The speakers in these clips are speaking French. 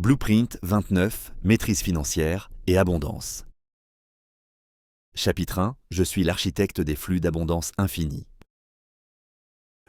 Blueprint 29, maîtrise financière et abondance. Chapitre 1, je suis l'architecte des flux d'abondance infinie.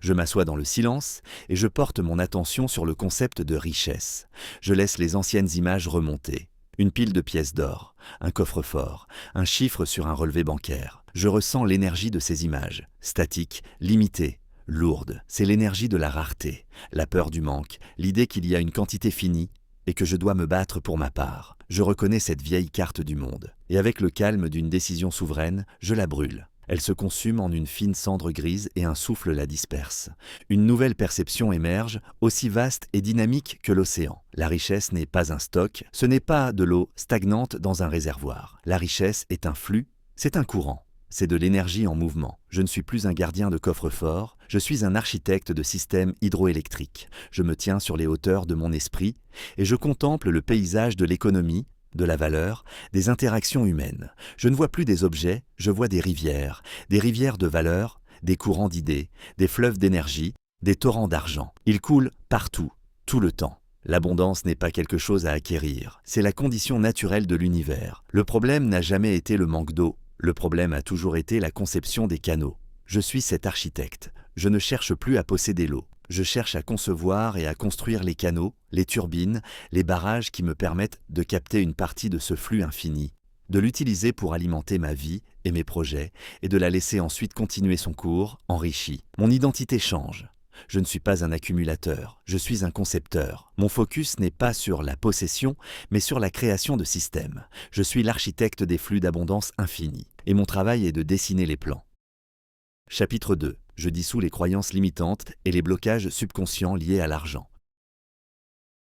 Je m'assois dans le silence et je porte mon attention sur le concept de richesse. Je laisse les anciennes images remonter. Une pile de pièces d'or, un coffre-fort, un chiffre sur un relevé bancaire. Je ressens l'énergie de ces images, statiques, limitées, lourdes. C'est l'énergie de la rareté, la peur du manque, l'idée qu'il y a une quantité finie et que je dois me battre pour ma part. Je reconnais cette vieille carte du monde. Et avec le calme d'une décision souveraine, je la brûle. Elle se consume en une fine cendre grise et un souffle la disperse. Une nouvelle perception émerge, aussi vaste et dynamique que l'océan. La richesse n'est pas un stock, ce n'est pas de l'eau stagnante dans un réservoir. La richesse est un flux, c'est un courant. C'est de l'énergie en mouvement. Je ne suis plus un gardien de coffre-fort, je suis un architecte de systèmes hydroélectriques. Je me tiens sur les hauteurs de mon esprit et je contemple le paysage de l'économie, de la valeur, des interactions humaines. Je ne vois plus des objets, je vois des rivières de valeur, des courants d'idées, des fleuves d'énergie, des torrents d'argent. Ils coulent partout, tout le temps. L'abondance n'est pas quelque chose à acquérir, c'est la condition naturelle de l'univers. Le problème n'a jamais été le manque d'eau, le problème a toujours été la conception des canaux. Je suis cet architecte, je ne cherche plus à posséder l'eau. Je cherche à concevoir et à construire les canaux, les turbines, les barrages qui me permettent de capter une partie de ce flux infini, de l'utiliser pour alimenter ma vie et mes projets, et de la laisser ensuite continuer son cours, enrichi. Mon identité change. Je ne suis pas un accumulateur, je suis un concepteur. Mon focus n'est pas sur la possession, mais sur la création de systèmes. Je suis l'architecte des flux d'abondance infinie, et mon travail est de dessiner les plans. Chapitre 2. Je dissous les croyances limitantes et les blocages subconscients liés à l'argent.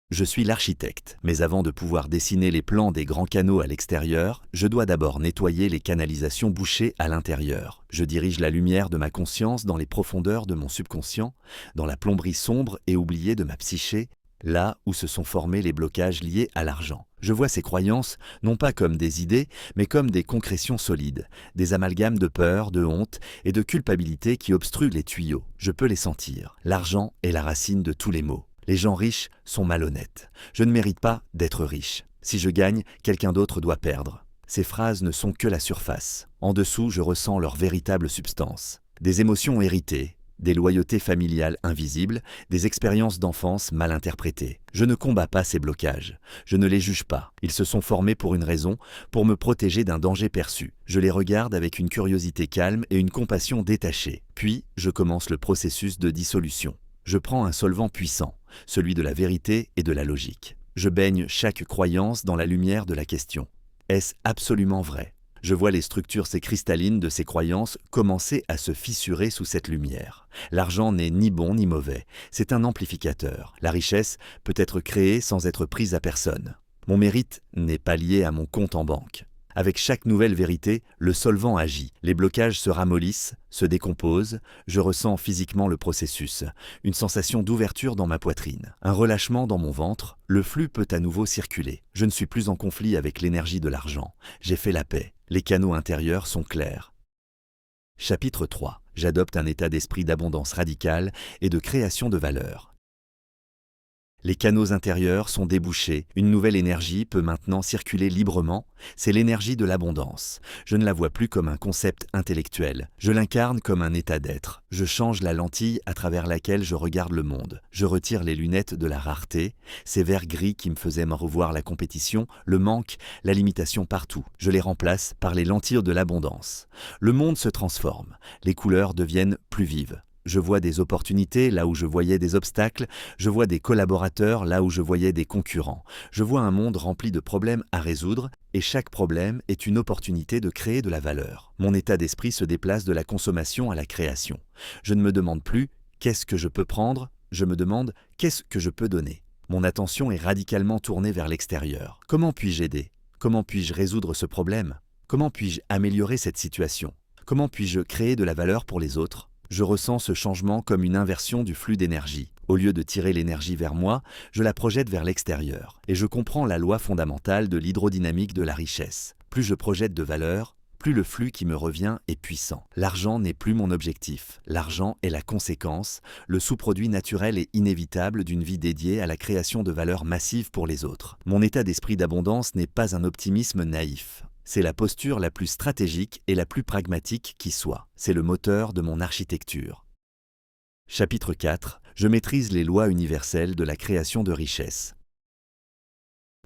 Je suis l'architecte, mais avant de pouvoir dessiner les plans des grands canaux à l'extérieur, je dois d'abord nettoyer les canalisations bouchées à l'intérieur. Je dirige la lumière de ma conscience dans les profondeurs de mon subconscient, dans la plomberie sombre et oubliée de ma psyché, là où se sont formés les blocages liés à l'argent. Je vois ces croyances non pas comme des idées, mais comme des concrétions solides, des amalgames de peur, de honte et de culpabilité qui obstruent les tuyaux. Je peux les sentir. L'argent est la racine de tous les maux. Les gens riches sont malhonnêtes. Je ne mérite pas d'être riche. Si je gagne, quelqu'un d'autre doit perdre. Ces phrases ne sont que la surface. En dessous, je ressens leur véritable substance. Des émotions héritées, des loyautés familiales invisibles, des expériences d'enfance mal interprétées. Je ne combats pas ces blocages. Je ne les juge pas. Ils se sont formés pour une raison, pour me protéger d'un danger perçu. Je les regarde avec une curiosité calme et une compassion détachée. Puis, je commence le processus de dissolution. Je prends un solvant puissant, celui de la vérité et de la logique. Je baigne chaque croyance dans la lumière de la question. Est-ce absolument vrai ? Je vois les structures cristallines de ces croyances commencer à se fissurer sous cette lumière. L'argent n'est ni bon ni mauvais, c'est un amplificateur. La richesse peut être créée sans être prise à personne. Mon mérite n'est pas lié à mon compte en banque. Avec chaque nouvelle vérité, le solvant agit. Les blocages se ramollissent, se décomposent. Je ressens physiquement le processus. Une sensation d'ouverture dans ma poitrine. Un relâchement dans mon ventre. Le flux peut à nouveau circuler. Je ne suis plus en conflit avec l'énergie de l'argent. J'ai fait la paix. Les canaux intérieurs sont clairs. Chapitre 3. J'adopte un état d'esprit d'abondance radicale et de création de valeur. Les canaux intérieurs sont débouchés, une nouvelle énergie peut maintenant circuler librement, c'est l'énergie de l'abondance. Je ne la vois plus comme un concept intellectuel, je l'incarne comme un état d'être. Je change la lentille à travers laquelle je regarde le monde. Je retire les lunettes de la rareté, ces verres gris qui me faisaient me revoir la compétition, le manque, la limitation partout. Je les remplace par les lentilles de l'abondance. Le monde se transforme, les couleurs deviennent plus vives. Je vois des opportunités là où je voyais des obstacles, je vois des collaborateurs là où je voyais des concurrents. Je vois un monde rempli de problèmes à résoudre et chaque problème est une opportunité de créer de la valeur. Mon état d'esprit se déplace de la consommation à la création. Je ne me demande plus « qu'est-ce que je peux prendre ?» Je me demande « qu'est-ce que je peux donner ?» Mon attention est radicalement tournée vers l'extérieur. Comment puis-je aider ? Comment puis-je résoudre ce problème ? Comment puis-je améliorer cette situation ? Comment puis-je créer de la valeur pour les autres ? Je ressens ce changement comme une inversion du flux d'énergie. Au lieu de tirer l'énergie vers moi, je la projette vers l'extérieur. Et je comprends la loi fondamentale de l'hydrodynamique de la richesse. Plus je projette de valeur, plus le flux qui me revient est puissant. L'argent n'est plus mon objectif. L'argent est la conséquence, le sous-produit naturel et inévitable d'une vie dédiée à la création de valeur massive pour les autres. Mon état d'esprit d'abondance n'est pas un optimisme naïf. C'est la posture la plus stratégique et la plus pragmatique qui soit. C'est le moteur de mon architecture. Chapitre 4. Je maîtrise les lois universelles de la création de richesse.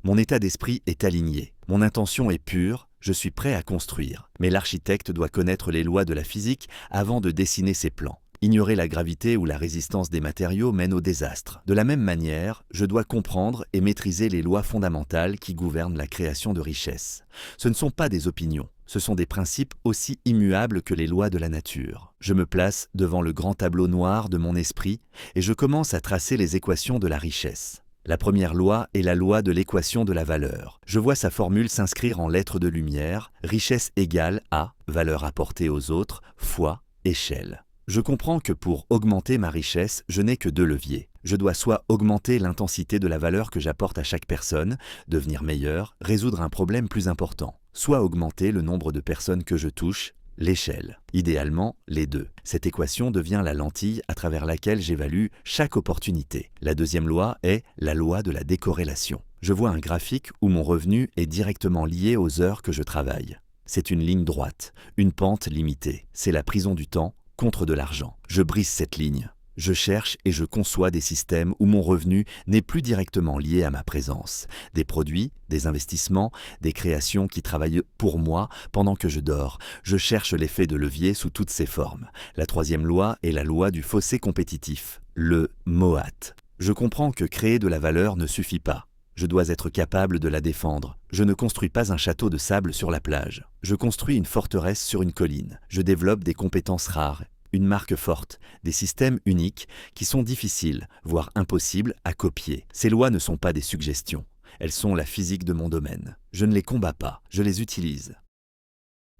Mon état d'esprit est aligné. Mon intention est pure. Je suis prêt à construire. Mais l'architecte doit connaître les lois de la physique avant de dessiner ses plans. Ignorer la gravité ou la résistance des matériaux mène au désastre. De la même manière, je dois comprendre et maîtriser les lois fondamentales qui gouvernent la création de richesse. Ce ne sont pas des opinions, ce sont des principes aussi immuables que les lois de la nature. Je me place devant le grand tableau noir de mon esprit et je commence à tracer les équations de la richesse. La première loi est la loi de l'équation de la valeur. Je vois sa formule s'inscrire en lettres de lumière, richesse égale à valeur apportée aux autres, fois échelle. Je comprends que pour augmenter ma richesse, je n'ai que deux leviers. Je dois soit augmenter l'intensité de la valeur que j'apporte à chaque personne, devenir meilleur, résoudre un problème plus important, soit augmenter le nombre de personnes que je touche, l'échelle. Idéalement, les deux. Cette équation devient la lentille à travers laquelle j'évalue chaque opportunité. La deuxième loi est la loi de la décorrélation. Je vois un graphique où mon revenu est directement lié aux heures que je travaille. C'est une ligne droite, une pente limitée. C'est la prison du temps contre de l'argent. Je brise cette ligne. Je cherche et je conçois des systèmes où mon revenu n'est plus directement lié à ma présence. Des produits, des investissements, des créations qui travaillent pour moi pendant que je dors. Je cherche l'effet de levier sous toutes ses formes. La troisième loi est la loi du fossé compétitif, le MOAT. Je comprends que créer de la valeur ne suffit pas. Je dois être capable de la défendre. Je ne construis pas un château de sable sur la plage. Je construis une forteresse sur une colline. Je développe des compétences rares, une marque forte, des systèmes uniques qui sont difficiles, voire impossibles à copier. Ces lois ne sont pas des suggestions. Elles sont la physique de mon domaine. Je ne les combats pas, je les utilise.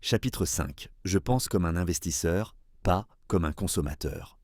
Chapitre 5. Je pense comme un investisseur, pas comme un consommateur.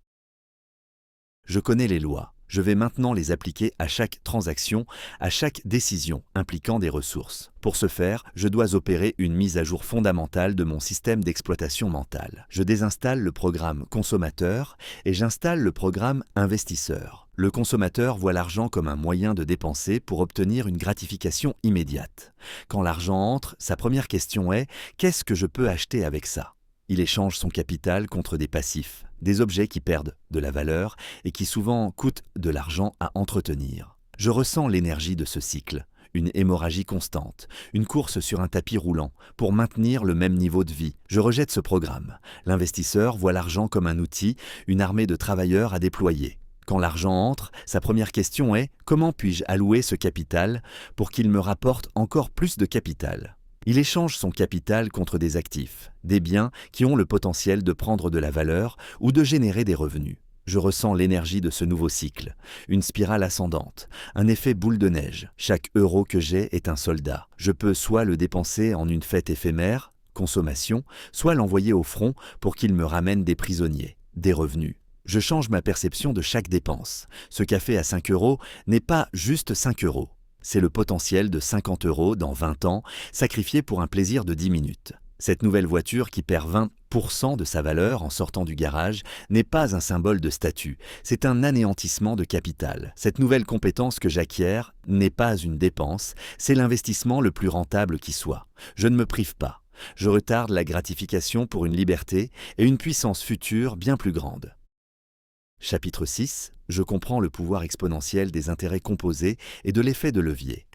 Je connais les lois. Je vais maintenant les appliquer à chaque transaction, à chaque décision impliquant des ressources. Pour ce faire, je dois opérer une mise à jour fondamentale de mon système d'exploitation mentale. Je désinstalle le programme consommateur et j'installe le programme investisseur. Le consommateur voit l'argent comme un moyen de dépenser pour obtenir une gratification immédiate. Quand l'argent entre, sa première question est « Qu'est-ce que je peux acheter avec ça ?» Il échange son capital contre des passifs, des objets qui perdent de la valeur et qui souvent coûtent de l'argent à entretenir. Je ressens l'énergie de ce cycle, une hémorragie constante, une course sur un tapis roulant pour maintenir le même niveau de vie. Je rejette ce programme. L'investisseur voit l'argent comme un outil, une armée de travailleurs à déployer. Quand l'argent entre, sa première question est « Comment puis-je allouer ce capital pour qu'il me rapporte encore plus de capital ?» Il échange son capital contre des actifs, des biens qui ont le potentiel de prendre de la valeur ou de générer des revenus. Je ressens l'énergie de ce nouveau cycle, une spirale ascendante, un effet boule de neige. Chaque euro que j'ai est un soldat. Je peux soit le dépenser en une fête éphémère, consommation, soit l'envoyer au front pour qu'il me ramène des prisonniers, des revenus. Je change ma perception de chaque dépense. Ce café à 5 € n'est pas juste 5 €. C'est le potentiel de 50 € dans 20 ans, sacrifié pour un plaisir de 10 minutes. Cette nouvelle voiture qui perd 20% de sa valeur en sortant du garage n'est pas un symbole de statut, c'est un anéantissement de capital. Cette nouvelle compétence que j'acquiers n'est pas une dépense, c'est l'investissement le plus rentable qui soit. Je ne me prive pas. Je retarde la gratification pour une liberté et une puissance future bien plus grande. Chapitre 6. Je comprends le pouvoir exponentiel des intérêts composés et de l'effet de levier.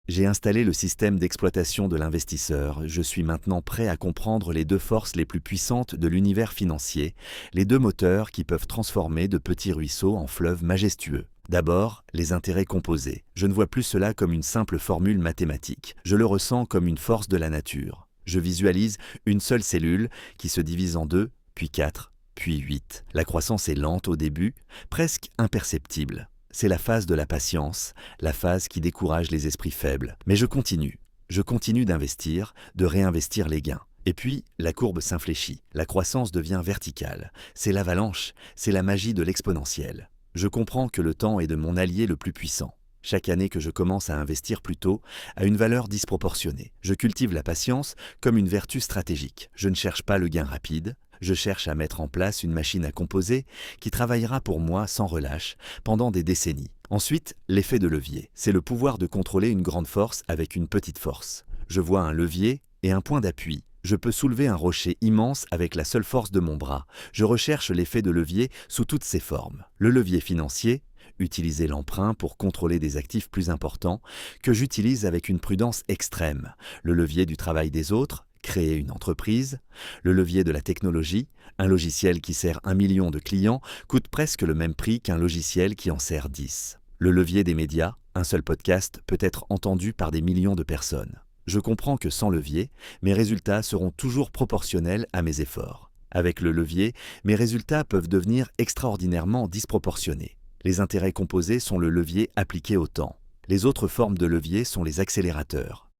J'ai installé le système d'exploitation de l'investisseur. Je suis maintenant prêt à comprendre les deux forces les plus puissantes de l'univers financier, les deux moteurs qui peuvent transformer de petits ruisseaux en fleuves majestueux. D'abord, les intérêts composés. Je ne vois plus cela comme une simple formule mathématique. Je le ressens comme une force de la nature. Je visualise une seule cellule qui se divise en 2, puis 4, puis 8. La croissance est lente au début, presque imperceptible. C'est la phase de la patience, la phase qui décourage les esprits faibles. Mais je continue d'investir, de réinvestir les gains. Et puis, la courbe s'infléchit, la croissance devient verticale. C'est l'avalanche, c'est la magie de l'exponentiel. Je comprends que le temps est de mon allié le plus puissant. Chaque année que je commence à investir plus tôt a une valeur disproportionnée. Je cultive la patience comme une vertu stratégique. Je ne cherche pas le gain rapide, je cherche à mettre en place une machine à composer qui travaillera pour moi sans relâche pendant des décennies. Ensuite, l'effet de levier. C'est le pouvoir de contrôler une grande force avec une petite force. Je vois un levier et un point d'appui. Je peux soulever un rocher immense avec la seule force de mon bras. Je recherche l'effet de levier sous toutes ses formes. Le levier financier, utiliser l'emprunt pour contrôler des actifs plus importants, que j'utilise avec une prudence extrême. Le levier du travail des autres, créer une entreprise. Le levier de la technologie, un logiciel qui sert 1 million de clients coûte presque le même prix qu'un logiciel qui en sert 10. Le levier des médias, un seul podcast peut être entendu par des millions de personnes. Je comprends que sans levier, mes résultats seront toujours proportionnels à mes efforts. Avec le levier, mes résultats peuvent devenir extraordinairement disproportionnés. Les intérêts composés sont le levier appliqué au temps. Les autres formes de levier sont les accélérateurs.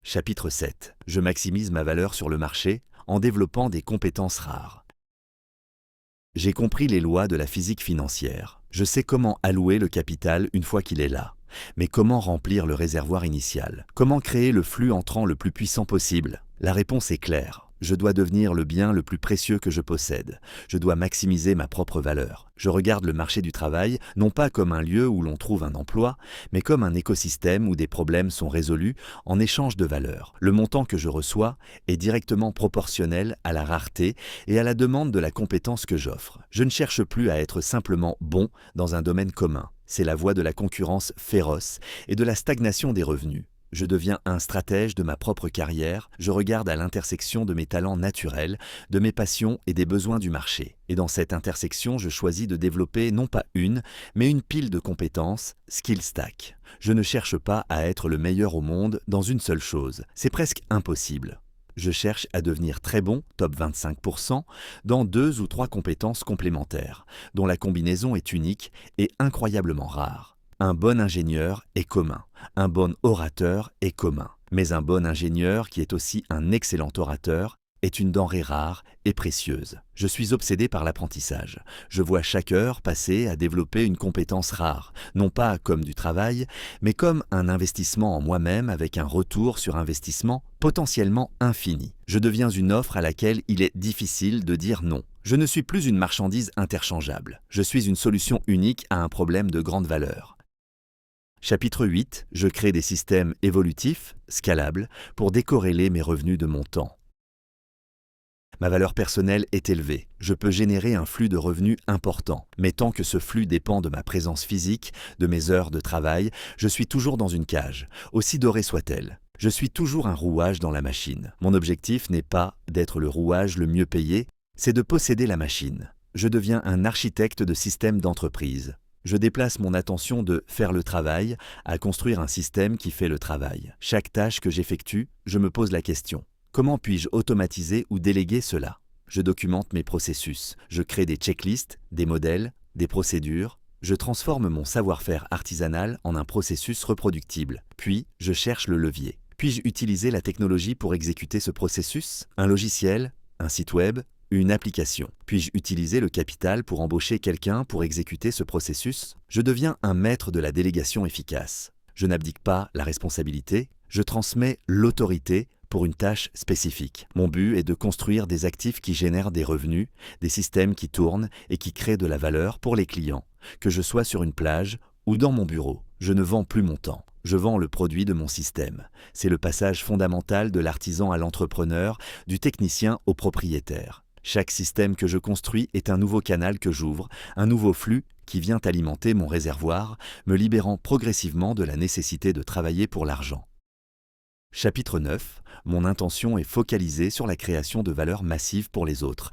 Chapitre 7. Je maximise ma valeur sur le marché en développant des compétences rares. J'ai compris les lois de la physique financière. Je sais comment allouer le capital une fois qu'il est là. Mais comment remplir le réservoir initial? Comment créer le flux entrant le plus puissant possible? La réponse est claire. Je dois devenir le bien le plus précieux que je possède. Je dois maximiser ma propre valeur. Je regarde le marché du travail non pas comme un lieu où l'on trouve un emploi, mais comme un écosystème où des problèmes sont résolus en échange de valeur. Le montant que je reçois est directement proportionnel à la rareté et à la demande de la compétence que j'offre. Je ne cherche plus à être simplement bon dans un domaine commun. C'est la voie de la concurrence féroce et de la stagnation des revenus. Je deviens un stratège de ma propre carrière, je regarde à l'intersection de mes talents naturels, de mes passions et des besoins du marché. Et dans cette intersection, je choisis de développer non pas une, mais une pile de compétences, skill stack. Je ne cherche pas à être le meilleur au monde dans une seule chose, c'est presque impossible. Je cherche à devenir très bon, top 25%, dans 2 ou 3 compétences complémentaires, dont la combinaison est unique et incroyablement rare. Un bon ingénieur est commun, un bon orateur est commun, mais un bon ingénieur qui est aussi un excellent orateur est une denrée rare et précieuse. Je suis obsédé par l'apprentissage. Je vois chaque heure passer à développer une compétence rare, non pas comme du travail, mais comme un investissement en moi-même avec un retour sur investissement potentiellement infini. Je deviens une offre à laquelle il est difficile de dire non. Je ne suis plus une marchandise interchangeable. Je suis une solution unique à un problème de grande valeur. Chapitre 8. Je crée des systèmes évolutifs, scalables, pour décorréler mes revenus de mon temps. Ma valeur personnelle est élevée. Je peux générer un flux de revenus important. Mais tant que ce flux dépend de ma présence physique, de mes heures de travail, je suis toujours dans une cage, aussi dorée soit-elle. Je suis toujours un rouage dans la machine. Mon objectif n'est pas d'être le rouage le mieux payé, c'est de posséder la machine. Je deviens un architecte de système d'entreprise. Je déplace mon attention de faire le travail à construire un système qui fait le travail. Chaque tâche que j'effectue, je me pose la question. Comment puis-je automatiser ou déléguer cela? Je documente mes processus. Je crée des checklists, des modèles, des procédures. Je transforme mon savoir-faire artisanal en un processus reproductible. Puis, je cherche le levier. Puis-je utiliser la technologie pour exécuter ce processus? Un logiciel? Un site web? Une application. Puis-je utiliser le capital pour embaucher quelqu'un pour exécuter ce processus? Je deviens un maître de la délégation efficace. Je n'abdique pas la responsabilité, je transmets l'autorité pour une tâche spécifique. Mon but est de construire des actifs qui génèrent des revenus, des systèmes qui tournent et qui créent de la valeur pour les clients, que je sois sur une plage ou dans mon bureau. Je ne vends plus mon temps. Je vends le produit de mon système. C'est le passage fondamental de l'artisan à l'entrepreneur, du technicien au propriétaire. Chaque système que je construis est un nouveau canal que j'ouvre, un nouveau flux qui vient alimenter mon réservoir, me libérant progressivement de la nécessité de travailler pour l'argent. Chapitre 9. Mon intention est focalisée sur la création de valeur massive pour les autres.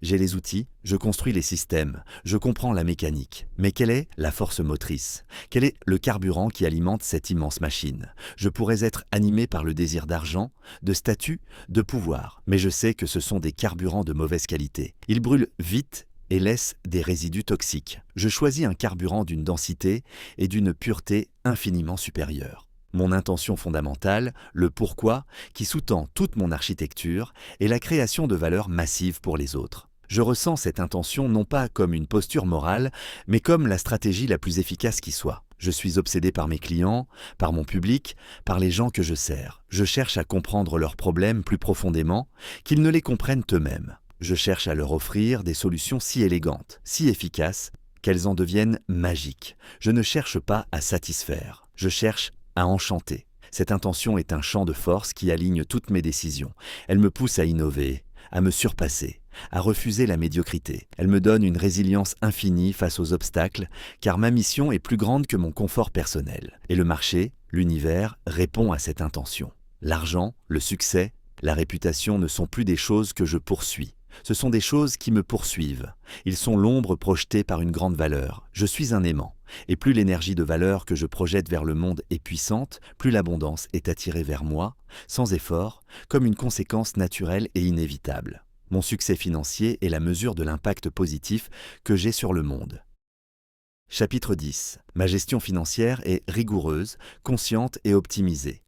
J'ai les outils, je construis les systèmes, je comprends la mécanique. Mais quelle est la force motrice? Quel est le carburant qui alimente cette immense machine? Je pourrais être animé par le désir d'argent, de statut, de pouvoir, mais je sais que ce sont des carburants de mauvaise qualité. Ils brûlent vite et laissent des résidus toxiques. Je choisis un carburant d'une densité et d'une pureté infiniment supérieures. Mon intention fondamentale, le pourquoi, qui sous-tend toute mon architecture, est la création de valeur massive pour les autres. Je ressens cette intention non pas comme une posture morale, mais comme la stratégie la plus efficace qui soit. Je suis obsédé par mes clients, par mon public, par les gens que je sers. Je cherche à comprendre leurs problèmes plus profondément, qu'ils ne les comprennent eux-mêmes. Je cherche à leur offrir des solutions si élégantes, si efficaces, qu'elles en deviennent magiques. Je ne cherche pas à satisfaire, je cherche à enchanter. Cette intention est un champ de force qui aligne toutes mes décisions. Elle me pousse à innover, à me surpasser, à refuser la médiocrité. Elle me donne une résilience infinie face aux obstacles, car ma mission est plus grande que mon confort personnel. Et le marché, l'univers, répond à cette intention. L'argent, le succès, la réputation ne sont plus des choses que je poursuis. Ce sont des choses qui me poursuivent. Ils sont l'ombre projetée par une grande valeur. Je suis un aimant. Et plus l'énergie de valeur que je projette vers le monde est puissante, plus l'abondance est attirée vers moi, sans effort, comme une conséquence naturelle et inévitable. Mon succès financier est la mesure de l'impact positif que j'ai sur le monde. Chapitre 10. Ma gestion financière est rigoureuse, consciente et optimisée.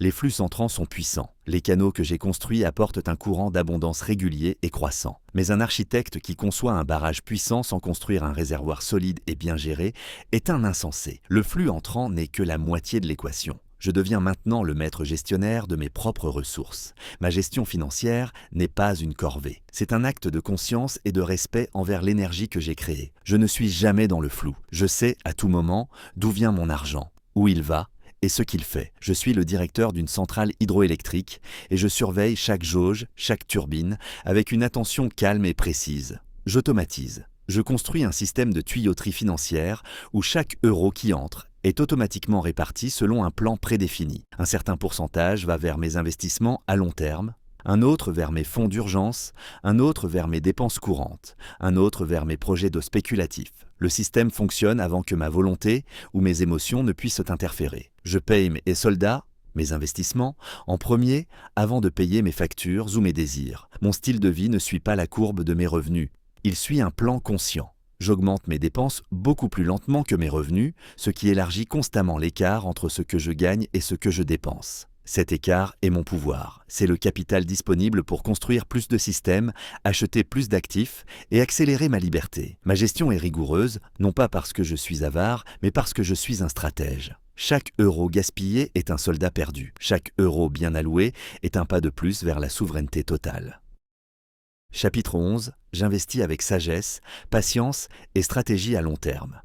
Les flux entrants sont puissants. Les canaux que j'ai construits apportent un courant d'abondance régulier et croissant. Mais un architecte qui conçoit un barrage puissant sans construire un réservoir solide et bien géré est un insensé. Le flux entrant n'est que la moitié de l'équation. Je deviens maintenant le maître gestionnaire de mes propres ressources. Ma gestion financière n'est pas une corvée. C'est un acte de conscience et de respect envers l'énergie que j'ai créée. Je ne suis jamais dans le flou. Je sais à tout moment d'où vient mon argent, où il va, et ce qu'il fait. Je suis le directeur d'une centrale hydroélectrique et je surveille chaque jauge, chaque turbine, avec une attention calme et précise. J'automatise. Je construis un système de tuyauterie financière où chaque euro qui entre est automatiquement réparti selon un plan prédéfini. Un certain pourcentage va vers mes investissements à long terme, un autre vers mes fonds d'urgence, un autre vers mes dépenses courantes, un autre vers mes projets de spéculatifs. Le système fonctionne avant que ma volonté ou mes émotions ne puissent interférer. Je paye mes soldats, mes investissements, en premier avant de payer mes factures ou mes désirs. Mon style de vie ne suit pas la courbe de mes revenus. Il suit un plan conscient. J'augmente mes dépenses beaucoup plus lentement que mes revenus, ce qui élargit constamment l'écart entre ce que je gagne et ce que je dépense. Cet écart est mon pouvoir. C'est le capital disponible pour construire plus de systèmes, acheter plus d'actifs et accélérer ma liberté. Ma gestion est rigoureuse, non pas parce que je suis avare, mais parce que je suis un stratège. Chaque euro gaspillé est un soldat perdu. Chaque euro bien alloué est un pas de plus vers la souveraineté totale. Chapitre 11. J'investis avec sagesse, patience et stratégie à long terme.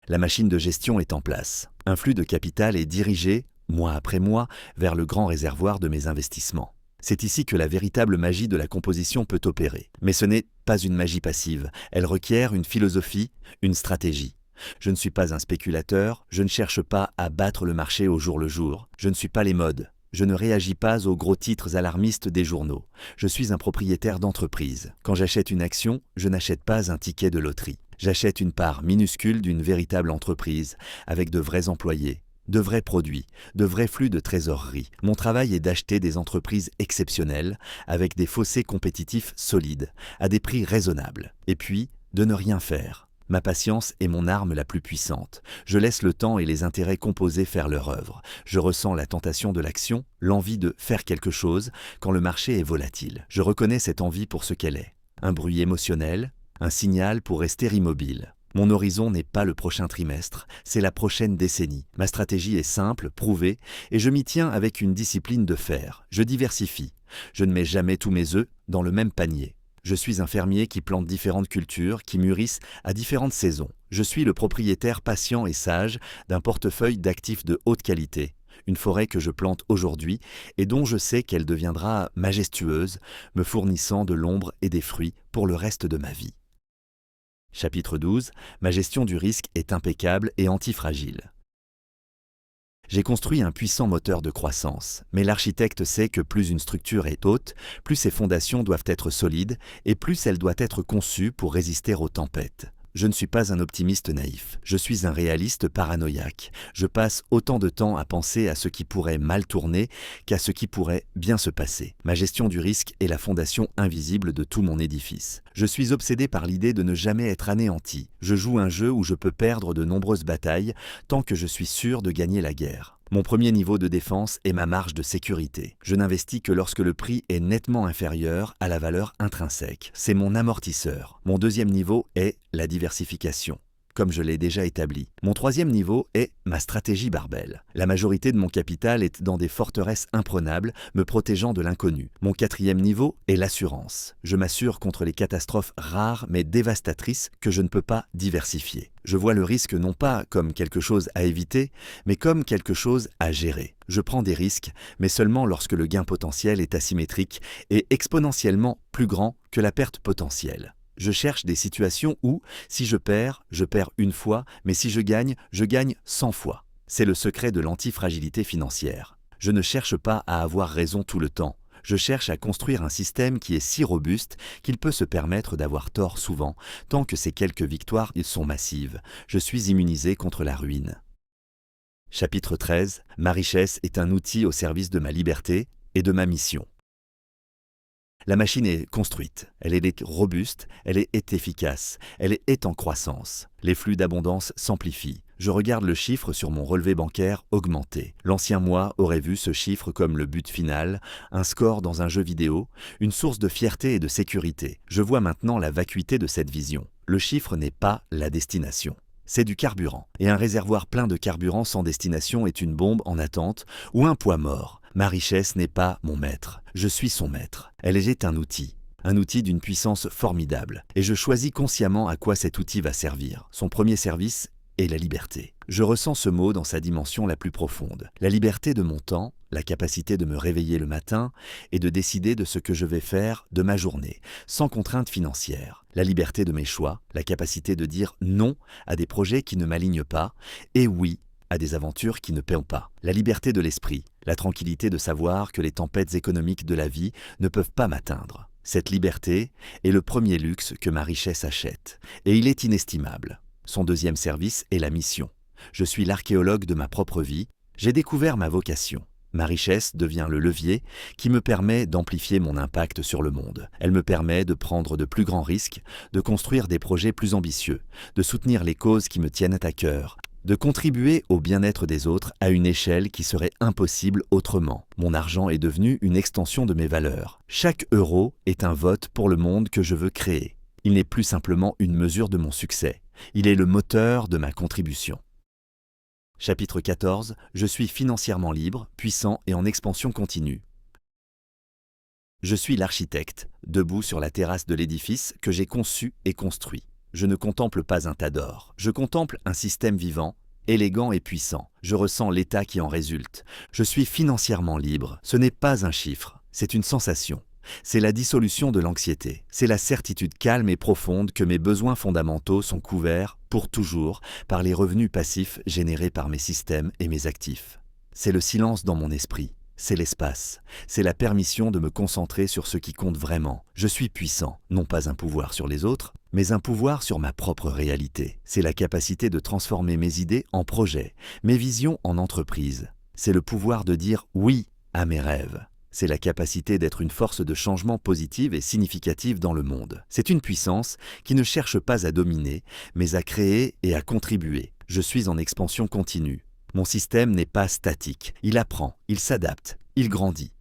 La machine de gestion est en place. Un flux de capital est dirigé, mois après mois, vers le grand réservoir de mes investissements. C'est ici que la véritable magie de la composition peut opérer. Mais ce n'est pas une magie passive, elle requiert une philosophie, une stratégie. Je ne suis pas un spéculateur, je ne cherche pas à battre le marché au jour le jour, je ne suis pas les modes. Je ne réagis pas aux gros titres alarmistes des journaux. Je suis un propriétaire d'entreprise. Quand j'achète une action, je n'achète pas un ticket de loterie. J'achète une part minuscule d'une véritable entreprise, avec de vrais employés, de vrais produits, de vrais flux de trésorerie. Mon travail est d'acheter des entreprises exceptionnelles, avec des fossés compétitifs solides, à des prix raisonnables. Et puis, de ne rien faire. Ma patience est mon arme la plus puissante. Je laisse le temps et les intérêts composés faire leur œuvre. Je ressens la tentation de l'action, l'envie de faire quelque chose quand le marché est volatile. Je reconnais cette envie pour ce qu'elle est. Un bruit émotionnel, un signal pour rester immobile. Mon horizon n'est pas le prochain trimestre, c'est la prochaine décennie. Ma stratégie est simple, prouvée, et je m'y tiens avec une discipline de fer. Je diversifie. Je ne mets jamais tous mes œufs dans le même panier. Je suis un fermier qui plante différentes cultures, qui mûrissent à différentes saisons. Je suis le propriétaire patient et sage d'un portefeuille d'actifs de haute qualité. Une forêt que je plante aujourd'hui et dont je sais qu'elle deviendra majestueuse, me fournissant de l'ombre et des fruits pour le reste de ma vie. Chapitre 12. Ma gestion du risque est impeccable et antifragile. J'ai construit un puissant moteur de croissance, mais l'architecte sait que plus une structure est haute, plus ses fondations doivent être solides et plus elle doit être conçue pour résister aux tempêtes. Je ne suis pas un optimiste naïf, je suis un réaliste paranoïaque. Je passe autant de temps à penser à ce qui pourrait mal tourner qu'à ce qui pourrait bien se passer. Ma gestion du risque est la fondation invisible de tout mon édifice. Je suis obsédé par l'idée de ne jamais être anéanti. Je joue un jeu où je peux perdre de nombreuses batailles tant que je suis sûr de gagner la guerre. Mon premier niveau de défense est ma marge de sécurité. Je n'investis que lorsque le prix est nettement inférieur à la valeur intrinsèque. C'est mon amortisseur. Mon deuxième niveau est la diversification, comme je l'ai déjà établi. Mon troisième niveau est ma stratégie barbell. La majorité de mon capital est dans des forteresses imprenables, me protégeant de l'inconnu. Mon quatrième niveau est l'assurance. Je m'assure contre les catastrophes rares mais dévastatrices que je ne peux pas diversifier. Je vois le risque non pas comme quelque chose à éviter, mais comme quelque chose à gérer. Je prends des risques, mais seulement lorsque le gain potentiel est asymétrique et exponentiellement plus grand que la perte potentielle. Je cherche des situations où, si je perds une fois, mais si je gagne 100 fois. C'est le secret de l'antifragilité financière. Je ne cherche pas à avoir raison tout le temps. Je cherche à construire un système qui est si robuste qu'il peut se permettre d'avoir tort souvent, tant que ces quelques victoires sont massives. Je suis immunisé contre la ruine. Chapitre 13. Ma richesse est un outil au service de ma liberté et de ma mission. La machine est construite, elle est robuste, elle est efficace, elle est en croissance. Les flux d'abondance s'amplifient. Je regarde le chiffre sur mon relevé bancaire augmenter. L'ancien moi aurait vu ce chiffre comme le but final, un score dans un jeu vidéo, une source de fierté et de sécurité. Je vois maintenant la vacuité de cette vision. Le chiffre n'est pas la destination. C'est du carburant. Et un réservoir plein de carburant sans destination est une bombe en attente ou un poids mort. Ma richesse n'est pas mon maître, je suis son maître. Elle est un outil d'une puissance formidable. Et je choisis consciemment à quoi cet outil va servir. Son premier service est la liberté. Je ressens ce mot dans sa dimension la plus profonde. La liberté de mon temps, la capacité de me réveiller le matin et de décider de ce que je vais faire de ma journée, sans contrainte financière. La liberté de mes choix, la capacité de dire non à des projets qui ne m'alignent pas et oui à des aventures qui ne paient pas. La liberté de l'esprit, la tranquillité de savoir que les tempêtes économiques de la vie ne peuvent pas m'atteindre. Cette liberté est le premier luxe que ma richesse achète, et il est inestimable. Son deuxième service est la mission. Je suis l'archéologue de ma propre vie, j'ai découvert ma vocation. Ma richesse devient le levier qui me permet d'amplifier mon impact sur le monde. Elle me permet de prendre de plus grands risques, de construire des projets plus ambitieux, de soutenir les causes qui me tiennent à cœur, de contribuer au bien-être des autres à une échelle qui serait impossible autrement. Mon argent est devenu une extension de mes valeurs. Chaque euro est un vote pour le monde que je veux créer. Il n'est plus simplement une mesure de mon succès. Il est le moteur de ma contribution. Chapitre 14. Je suis financièrement libre, puissant et en expansion continue. Je suis l'architecte, debout sur la terrasse de l'édifice que j'ai conçu et construit. Je ne contemple pas un tas d'or. Je contemple un système vivant, élégant et puissant. Je ressens l'état qui en résulte. Je suis financièrement libre. Ce n'est pas un chiffre, c'est une sensation. C'est la dissolution de l'anxiété. C'est la certitude calme et profonde que mes besoins fondamentaux sont couverts, pour toujours, par les revenus passifs générés par mes systèmes et mes actifs. C'est le silence dans mon esprit. C'est l'espace. C'est la permission de me concentrer sur ce qui compte vraiment. Je suis puissant, non pas un pouvoir sur les autres, mais un pouvoir sur ma propre réalité. C'est la capacité de transformer mes idées en projets, mes visions en entreprise. C'est le pouvoir de dire oui à mes rêves. C'est la capacité d'être une force de changement positive et significative dans le monde. C'est une puissance qui ne cherche pas à dominer, mais à créer et à contribuer. Je suis en expansion continue. Mon système n'est pas statique. Il apprend, il s'adapte, il grandit.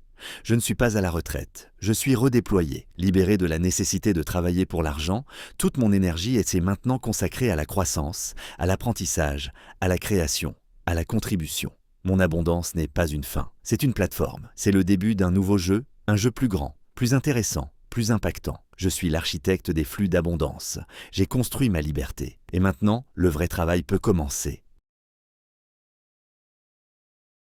Je ne suis pas à la retraite. Je suis redéployé, libéré de la nécessité de travailler pour l'argent. Toute mon énergie est maintenant consacrée à la croissance, à l'apprentissage, à la création, à la contribution. Mon abondance n'est pas une fin, c'est une plateforme. C'est le début d'un nouveau jeu, un jeu plus grand, plus intéressant, plus impactant. Je suis l'architecte des flux d'abondance. J'ai construit ma liberté. Et maintenant, le vrai travail peut commencer.